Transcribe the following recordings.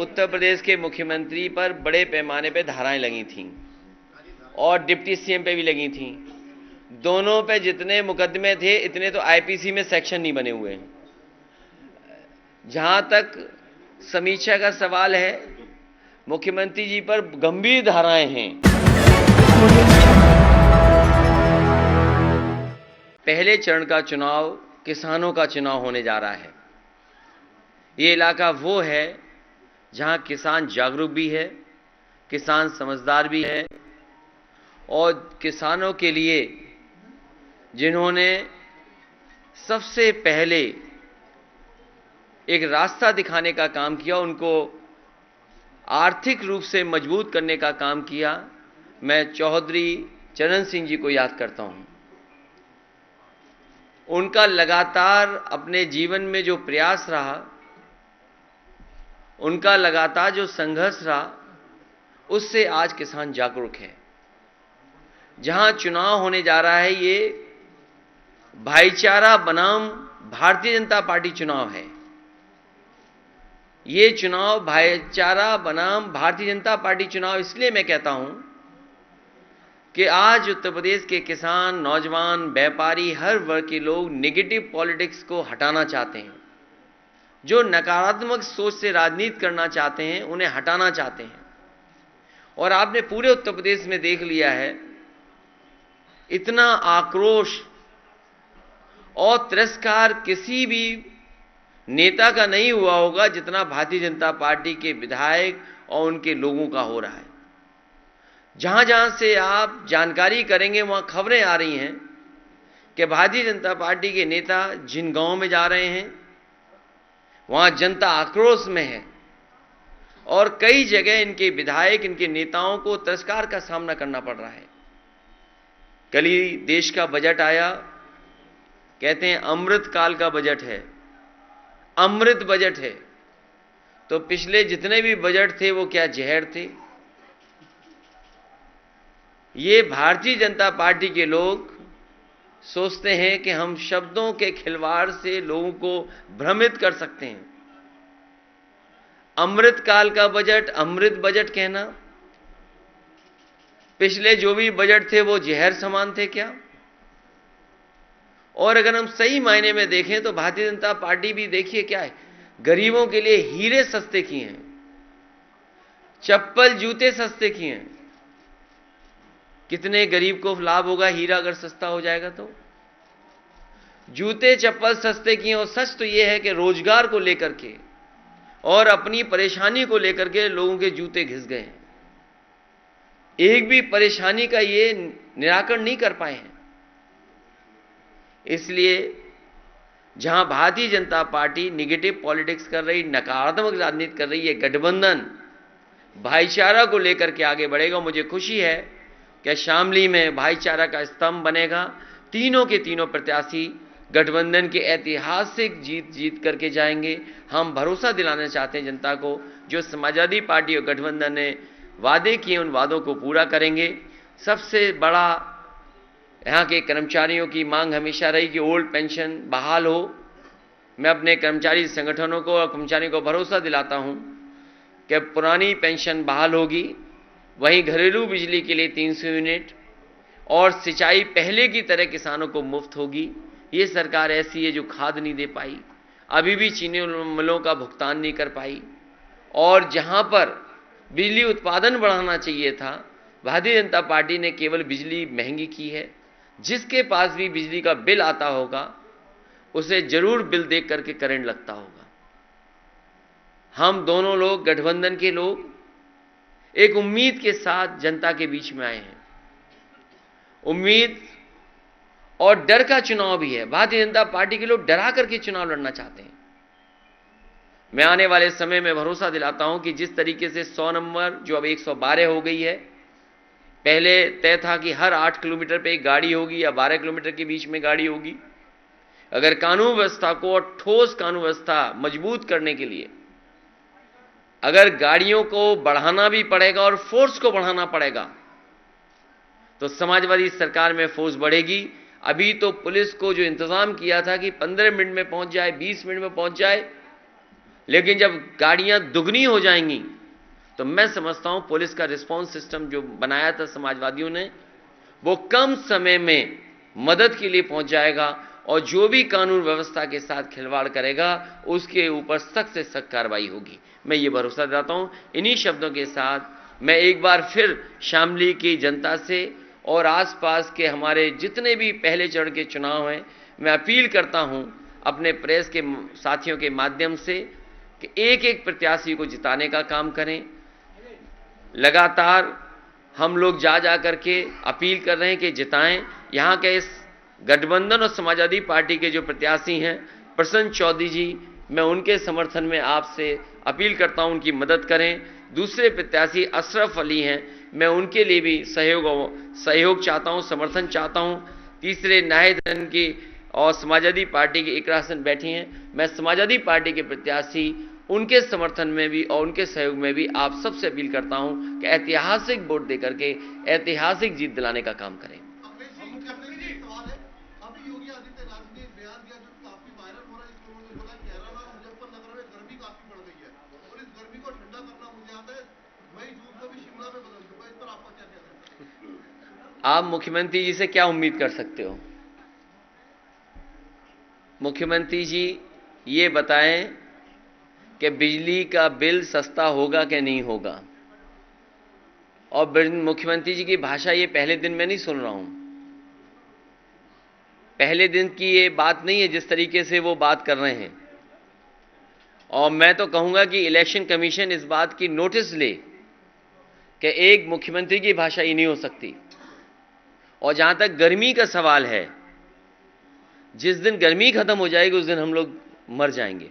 उत्तर प्रदेश के मुख्यमंत्री पर बड़े पैमाने पे धाराएं लगी थीं और डिप्टी सीएम पे भी लगी थीं। दोनों पे जितने मुकदमे थे इतने तो आईपीसी में सेक्शन नहीं बने हुए हैं। जहां तक समीक्षा का सवाल है, मुख्यमंत्री जी पर गंभीर धाराएं हैं। पहले चरण का चुनाव किसानों का चुनाव होने जा रहा है। ये इलाका वो है जहां किसान जागरूक भी है, किसान समझदार भी है और किसानों के लिए जिन्होंने सबसे पहले एक रास्ता दिखाने का काम किया, उनको आर्थिक रूप से मजबूत करने का काम किया, मैं चौधरी चरण सिंह जी को याद करता हूं। उनका लगातार अपने जीवन में जो प्रयास रहा, उनका लगातार जो संघर्ष रहा, उससे आज किसान जागरूक है। जहां चुनाव होने जा रहा है, ये भाईचारा बनाम भारतीय जनता पार्टी चुनाव है। ये चुनाव भाईचारा बनाम भारतीय जनता पार्टी चुनाव इसलिए मैं कहता हूं कि आज उत्तर प्रदेश के किसान, नौजवान, व्यापारी, हर वर्ग के लोग नेगेटिव पॉलिटिक्स को हटाना चाहते हैं। जो नकारात्मक सोच से राजनीति करना चाहते हैं, उन्हें हटाना चाहते हैं। और आपने पूरे उत्तर प्रदेश में देख लिया है, इतना आक्रोश और तिरस्कार किसी भी नेता का नहीं हुआ होगा जितना भारतीय जनता पार्टी के विधायक और उनके लोगों का हो रहा है। जहां जहां से आप जानकारी करेंगे, वहां खबरें आ रही हैं कि भारतीय जनता पार्टी के नेता जिन गांवों में जा रहे हैं, वहां जनता आक्रोश में है और कई जगह इनके विधायक, इनके नेताओं को तिरस्कार का सामना करना पड़ रहा है। कल ही देश का बजट आया, कहते हैं अमृत काल का बजट है, अमृत बजट है। तो पिछले जितने भी बजट थे वो क्या जहर थे? ये भारतीय जनता पार्टी के लोग सोचते हैं कि हम शब्दों के खिलवाड़ से लोगों को भ्रमित कर सकते हैं। अमृत काल का बजट, अमृत बजट कहना, पिछले जो भी बजट थे वो जहर समान थे क्या? और अगर हम सही मायने में देखें तो भारतीय जनता पार्टी भी देखिए क्या है, गरीबों के लिए हीरे सस्ते किए हैं, चप्पल जूते सस्ते किए हैं। कितने गरीब को लाभ होगा हीरा अगर सस्ता हो जाएगा तो? जूते चप्पल सस्ते किए। और सच तो यह है कि रोजगार को लेकर के और अपनी परेशानी को लेकर के लोगों के जूते घिस गए हैं। एक भी परेशानी का ये निराकरण नहीं कर पाए हैं। इसलिए जहां Bharatiya Janata party negative politics कर रही, नकारात्मक राजनीति कर रही है, गठबंधन भाईचारा को लेकर के आगे बढ़ेगा। मुझे खुशी है कि शामली में भाईचारा का स्तंभ बनेगा। तीनों के तीनों प्रत्याशी गठबंधन के ऐतिहासिक जीत करके जाएंगे। हम भरोसा दिलाना चाहते हैं जनता को, जो समाजवादी पार्टी और गठबंधन ने वादे किए उन वादों को पूरा करेंगे। सबसे बड़ा यहाँ के कर्मचारियों की मांग हमेशा रही कि ओल्ड पेंशन बहाल हो। मैं अपने कर्मचारी संगठनों को और कर्मचारियों को भरोसा दिलाता हूँ कि पुरानी पेंशन बहाल होगी। वहीं घरेलू बिजली के लिए 300 यूनिट और सिंचाई पहले की तरह किसानों को मुफ्त होगी। ये सरकार ऐसी है जो खाद नहीं दे पाई, अभी भी चीनी मिलों का भुगतान नहीं कर पाई। और जहां पर बिजली उत्पादन बढ़ाना चाहिए था, भारतीय जनता पार्टी ने केवल बिजली महंगी की है। जिसके पास भी बिजली का बिल आता होगा उसे जरूर बिल देख करके करंट लगता होगा। हम दोनों लोग, गठबंधन के लोग, एक उम्मीद के साथ जनता के बीच में आए हैं। उम्मीद और डर का चुनाव भी है। भारतीय जनता पार्टी के लोग डरा करके चुनाव लड़ना चाहते हैं। मैं आने वाले समय में भरोसा दिलाता हूं कि जिस तरीके से 100 नंबर जो अब 112 हो गई है, पहले तय था कि हर 8 किलोमीटर पे एक गाड़ी होगी या 12 किलोमीटर के बीच में गाड़ी होगी। अगर कानून व्यवस्था को और ठोस कानून व्यवस्था मजबूत करने के लिए अगर गाड़ियों को बढ़ाना भी पड़ेगा और फोर्स को बढ़ाना पड़ेगा, तो समाजवादी सरकार में फोर्स बढ़ेगी। अभी तो पुलिस को जो इंतजाम किया था कि 15 मिनट में पहुंच जाए, 20 मिनट में पहुंच जाए, लेकिन जब गाड़ियां दुगनी हो जाएंगी तो मैं समझता हूं पुलिस का रिस्पांस सिस्टम जो बनाया था समाजवादियों ने, वो कम समय में मदद के लिए पहुंच जाएगा और जो भी कानून व्यवस्था के साथ खिलवाड़ करेगा उसके ऊपर सख्त से सख्त कार्रवाई होगी। मैं ये भरोसा दिलाता हूं। इन्हीं शब्दों के साथ मैं एक बार फिर शामली की जनता से और आसपास के हमारे जितने भी पहले चरण के चुनाव हैं, मैं अपील करता हूं अपने प्रेस के साथियों के माध्यम से कि एक एक प्रत्याशी को जिताने का काम करें। लगातार हम लोग जा करके अपील कर रहे हैं कि जिताएं। यहां के इस गठबंधन और समाजवादी पार्टी के जो प्रत्याशी हैं प्रसन्न चौधरी जी, मैं उनके समर्थन में आपसे अपील करता हूं उनकी मदद करें। दूसरे प्रत्याशी अशरफ अली हैं, मैं उनके लिए भी सहयोग चाहता हूं, समर्थन चाहता हूं। तीसरे नाहिद की और समाजवादी पार्टी की इकरा हसन बैठी हैं, मैं समाजवादी पार्टी के प्रत्याशी उनके समर्थन में भी और उनके सहयोग में भी आप सबसे अपील करता हूं कि ऐतिहासिक वोट देकर के ऐतिहासिक जीत दिलाने का काम करें। आप मुख्यमंत्री जी से क्या उम्मीद कर सकते हो? मुख्यमंत्री जी ये बताएं कि बिजली का बिल सस्ता होगा कि नहीं होगा। और मुख्यमंत्री जी की भाषा ये पहले दिन में नहीं सुन रहा हूं, पहले दिन की ये बात नहीं है जिस तरीके से वो बात कर रहे हैं। और मैं तो कहूंगा कि इलेक्शन कमीशन इस बात की नोटिस ले कि एक मुख्यमंत्री की भाषा ही नहीं हो सकती। और जहां तक गर्मी का सवाल है, जिस दिन गर्मी खत्म हो जाएगी उस दिन हम लोग मर जाएंगे।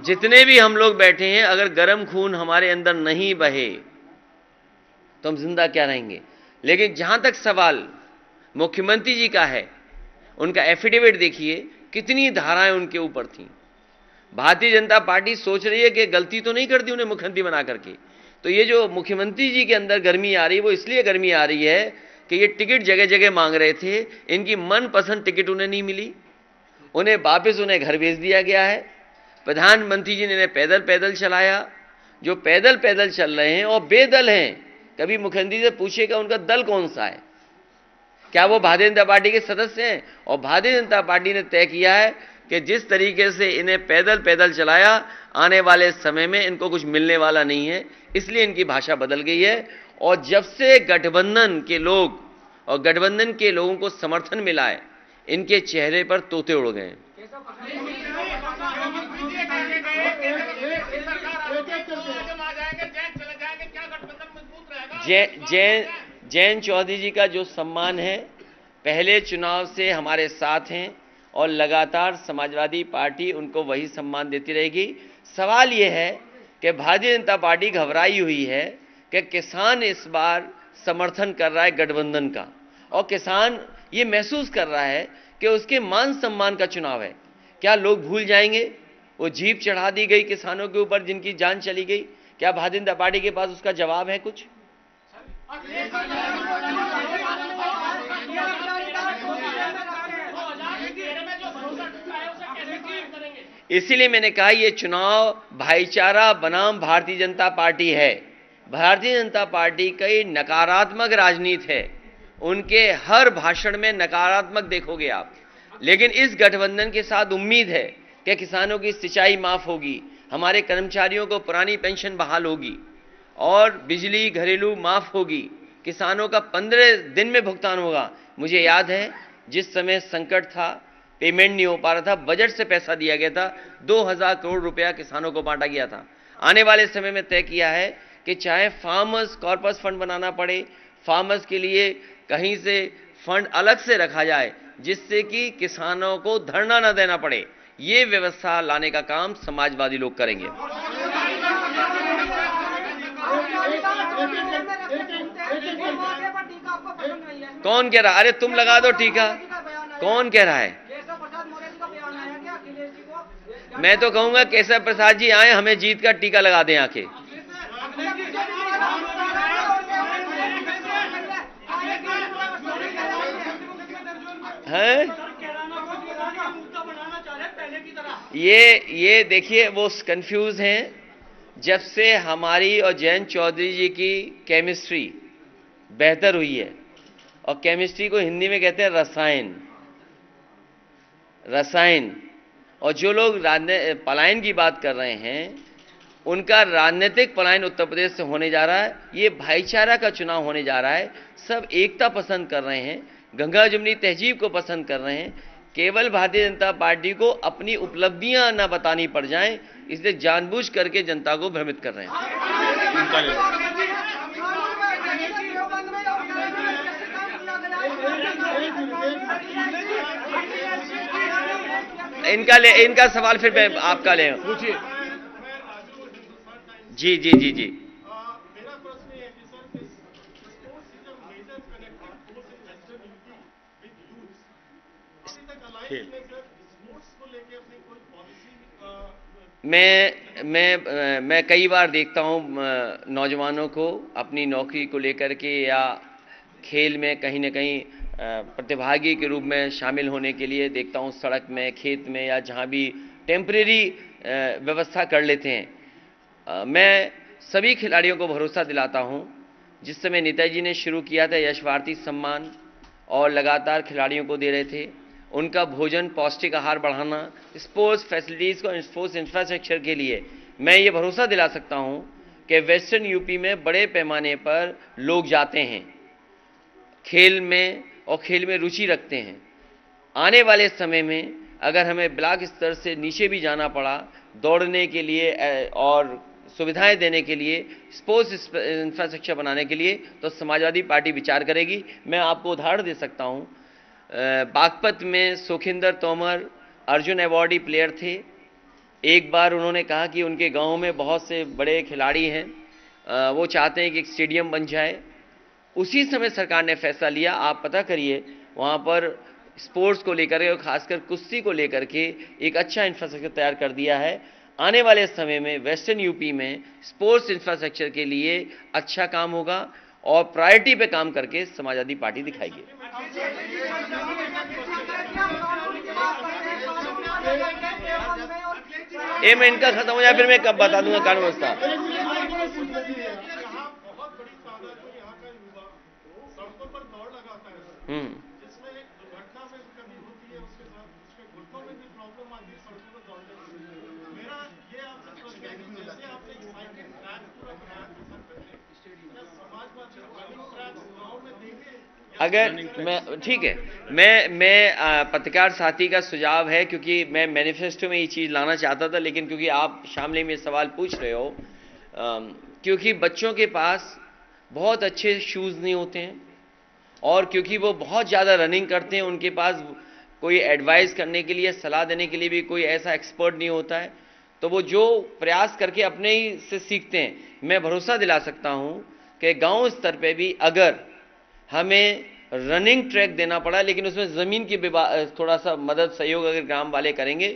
जितने भी हम लोग बैठे हैं, अगर गर्म खून हमारे अंदर नहीं बहे तो हम जिंदा क्या रहेंगे। लेकिन जहां तक सवाल मुख्यमंत्री जी का है, उनका एफिडेविट देखिए, कितनी धाराएं उनके ऊपर थीं। भारतीय जनता पार्टी सोच रही है कि गलती तो नहीं कर दी उन्हें मुख्यमंत्री बना करके। तो ये जो मुख्यमंत्री जी के अंदर गर्मी आ रही है, वो इसलिए गर्मी आ रही है कि ये टिकट जगह जगह मांग रहे थे, इनकी मनपसंद टिकट उन्हें नहीं मिली, उन्हें वापस उन्हें घर भेज दिया गया है। प्रधानमंत्री जी ने इन्हें पैदल पैदल चलाया। जो पैदल पैदल चल रहे हैं और बेदल हैं, कभी मुख्यमंत्री से पूछेगा उनका दल कौन सा है, क्या वो भारतीय जनता पार्टी के सदस्य हैं? और भारतीय जनता पार्टी ने तय किया है कि जिस तरीके से इन्हें पैदल पैदल चलाया, आने वाले समय में इनको कुछ मिलने वाला नहीं है, इसलिए इनकी भाषा बदल गई है। और जब से गठबंधन के लोग और गठबंधन के लोगों को समर्थन मिला है, इनके चेहरे पर तोते उड़ गए। जैन चौधरी जी का जो सम्मान है, पहले चुनाव से हमारे साथ हैं और लगातार समाजवादी पार्टी उनको वही सम्मान देती रहेगी। सवाल यह है कि भारतीय जनता पार्टी घबराई हुई है कि किसान इस बार समर्थन कर रहा है गठबंधन का, और किसान ये महसूस कर रहा है कि उसके मान सम्मान का चुनाव है। क्या लोग भूल जाएंगे वो जीप चढ़ा दी गई किसानों के ऊपर जिनकी जान चली गई? क्या भारतीय जनता पार्टी के पास उसका जवाब है कुछ? इसीलिए मैंने कहा ये चुनाव भाईचारा बनाम भारतीय जनता पार्टी है। भारतीय जनता पार्टी की नकारात्मक राजनीति है, उनके हर भाषण में नकारात्मक देखोगे आप। लेकिन इस गठबंधन के साथ उम्मीद है कि किसानों की सिंचाई माफ होगी, हमारे कर्मचारियों को पुरानी पेंशन बहाल होगी और बिजली घरेलू माफ होगी, किसानों का 15 दिन में भुगतान होगा। मुझे याद है जिस समय संकट था, पेमेंट नहीं हो पा रहा था, बजट से पैसा दिया गया था, 2000 करोड़ रुपया किसानों को बांटा गया था। आने वाले समय में तय किया है कि चाहे फार्मर्स कॉर्पस फंड बनाना पड़े, फार्मर्स के लिए कहीं से फंड अलग से रखा जाए जिससे कि किसानों को धरना न देना पड़े, ये व्यवस्था लाने का काम समाजवादी लोग करेंगे। कौन कह रहा? अरे तुम लगा दो टीका। कौन कह रहा है? मैं तो कहूंगा केशव प्रसाद जी आए, हमें जीत का टीका लगा दें आके। हैं? ये देखिए वो कंफ्यूज हैं। जब से हमारी और जयंत चौधरी जी की केमिस्ट्री बेहतर हुई है, और केमिस्ट्री को हिंदी में कहते हैं रसायन, रसायन। और जो लोग पलायन की बात कर रहे हैं, उनका राजनीतिक पलायन उत्तर प्रदेश से होने जा रहा है। ये भाईचारा का चुनाव होने जा रहा है। सब एकता पसंद कर रहे हैं, गंगा जमुनी तहजीब को पसंद कर रहे हैं। केवल भारतीय जनता पार्टी को अपनी उपलब्धियां ना बतानी पड़ जाएं, इसलिए जानबूझ करके जनता को भ्रमित कर रहे हैं। इनका सवाल फिर मैं आपका ले पूछिए। जी जी जी जी। मेरा प्रश्न ये है कि sir sports is a major connecting force in western UP with youth. अभी तक अलायंस ने सर स्पोर्ट्स को लेके अपनी कोई पॉलिसी मैं कई बार देखता हूं नौजवानों को अपनी नौकरी को लेकर के या खेल में कहीं ना कहीं प्रतिभागी के रूप में शामिल होने के लिए देखता हूं, सड़क में, खेत में या जहां भी टेम्परेरी व्यवस्था कर लेते हैं। मैं सभी खिलाड़ियों को भरोसा दिलाता हूं, जिस समय नेताजी ने शुरू किया था यश भारती सम्मान और लगातार खिलाड़ियों को दे रहे थे, उनका भोजन, पौष्टिक आहार बढ़ाना, स्पोर्ट्स फैसिलिटीज़ को, स्पोर्ट्स इंफ्रास्ट्रक्चर के लिए मैं ये भरोसा दिला सकता हूं कि वेस्टर्न यूपी में बड़े पैमाने पर लोग जाते हैं खेल में और खेल में रुचि रखते हैं। आने वाले समय में अगर हमें ब्लॉक स्तर से नीचे भी जाना पड़ा दौड़ने के लिए और सुविधाएं देने के लिए, स्पोर्ट्स इंफ्रास्ट्रक्चर बनाने के लिए, तो समाजवादी पार्टी विचार करेगी। मैं आपको उदाहरण दे सकता हूं, बागपत में सुखिंदर तोमर अर्जुन अवॉर्डी प्लेयर थे। एक बार उन्होंने कहा कि उनके गांव में बहुत से बड़े खिलाड़ी हैं, वो चाहते हैं कि एक स्टेडियम बन जाए। उसी समय सरकार ने फैसला लिया, आप पता करिए, वहाँ पर स्पोर्ट्स को लेकर के और खासकर कुश्ती को लेकर के एक अच्छा इंफ्रास्ट्रक्चर तैयार कर दिया है। आने वाले समय में वेस्टर्न यूपी में स्पोर्ट्स इंफ्रास्ट्रक्चर के लिए अच्छा काम होगा और प्रायोरिटी पे काम करके समाजवादी पार्टी दिखाएगी। ए मैं इनका खत्म हो जाए फिर मैं कब बता दूंगा कानून व्यवस्था। जिसमें दुर्घटना में कभी होती है, उसके साथ उसके घुटनों में भी प्रॉब्लम आती है सड़कों पर दौड़ने में। मेरा ये आपसे प्रश्न है कि जैसे आपने साइकिल ट्रैक पूरा बनाया था सर पहले, क्या समाजवादी रनिंग ट्रैक गांव में देंगे? अगर मैं ठीक है, मैं पत्रकार साथी का सुझाव है, क्योंकि मैं मैनिफेस्टो में ये चीज़ लाना चाहता था, लेकिन क्योंकि आप शामली में सवाल पूछ रहे हो, क्योंकि बच्चों के पास बहुत अच्छे शूज़ नहीं होते हैं और क्योंकि वो बहुत ज़्यादा रनिंग करते हैं, उनके पास कोई एडवाइस करने के लिए, सलाह देने के लिए भी कोई ऐसा एक्सपर्ट नहीं होता है, तो वो जो प्रयास करके अपने ही से सीखते हैं। मैं भरोसा दिला सकता हूं कि गांव स्तर पे भी अगर हमें रनिंग ट्रैक देना पड़ा, लेकिन उसमें ज़मीन की थोड़ा सा मदद, सहयोग अगर ग्राम वाले करेंगे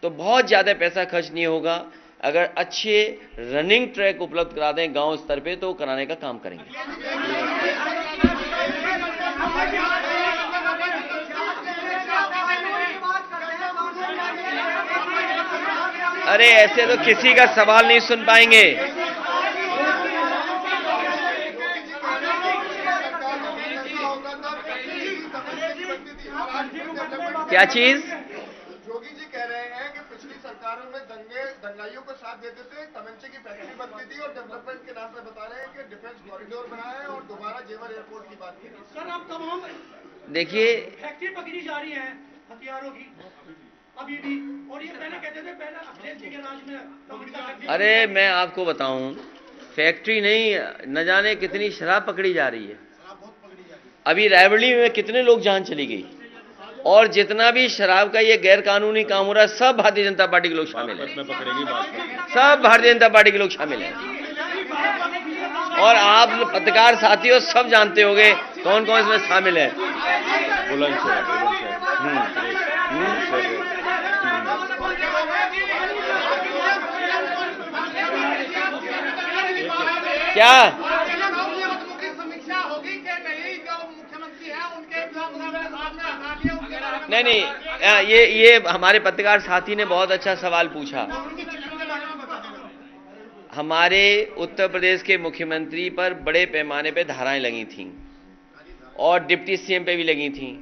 तो बहुत ज़्यादा पैसा खर्च नहीं होगा। अगर अच्छे रनिंग ट्रैक उपलब्ध करा दें गांव स्तर पे तो कराने का काम करेंगे। अरे ऐसे तो किसी का सवाल नहीं सुन पाएंगे। क्या चीज? योगी जी कह रहे हैं कि पिछली सरकारों में दंगाइयों को साथ देते थे, तमंचे की फैक्ट्री बनती थी और डेवलपमेंट के नाम पे बता रहे हैं कि डिफेंस कॉरिडोर बनाया है और दोबारा जेवर एयरपोर्ट की बात की। सर आप तमाम देखिए फैक्ट्री पकड़ी जा रही है हथियारों की अभी भी, और ये पहले कहते थे पहले अखिलेश जी के राज में। अरे मैं आपको बताऊं, फैक्ट्री नहीं, न जाने कितनी शराब पकड़ी जा रही है। अभी रायबरेली में कितने लोग जान चली गई, और जितना भी शराब का ये गैर कानूनी काम हो रहा है, सब भारतीय जनता पार्टी के लोग शामिल हैं। सब भारतीय जनता पार्टी के लोग शामिल हैं। और आप पत्रकार साथियों सब जानते होंगे कौन कौन इसमें शामिल है। क्या समीक्षा होगी कि नहीं, जो मुख्यमंत्री है उनके नहीं, ये हमारे पत्रकार साथी ने बहुत अच्छा सवाल पूछा। उनके चित्रों के बारे में बता देना। हमारे उत्तर प्रदेश के मुख्यमंत्री पर बड़े पैमाने पे धाराएं लगी थीं और डिप्टी सीएम पे भी लगी थीं।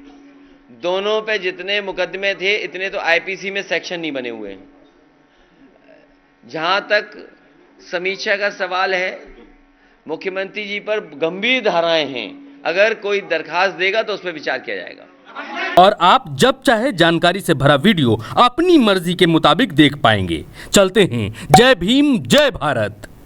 दोनों पे जितने मुकदमे थे इतने तो आईपीसी में सेक्शन नहीं बने हुए हैं। जहां तक समीक्षा का सवाल है, मुख्यमंत्री जी पर गंभीर धाराएं हैं। अगर कोई दरखास्त देगा तो उस पर विचार किया जाएगा। और आप जब चाहे जानकारी से भरा वीडियो अपनी मर्जी के मुताबिक देख पाएंगे। चलते हैं। जय भीम, जय भारत।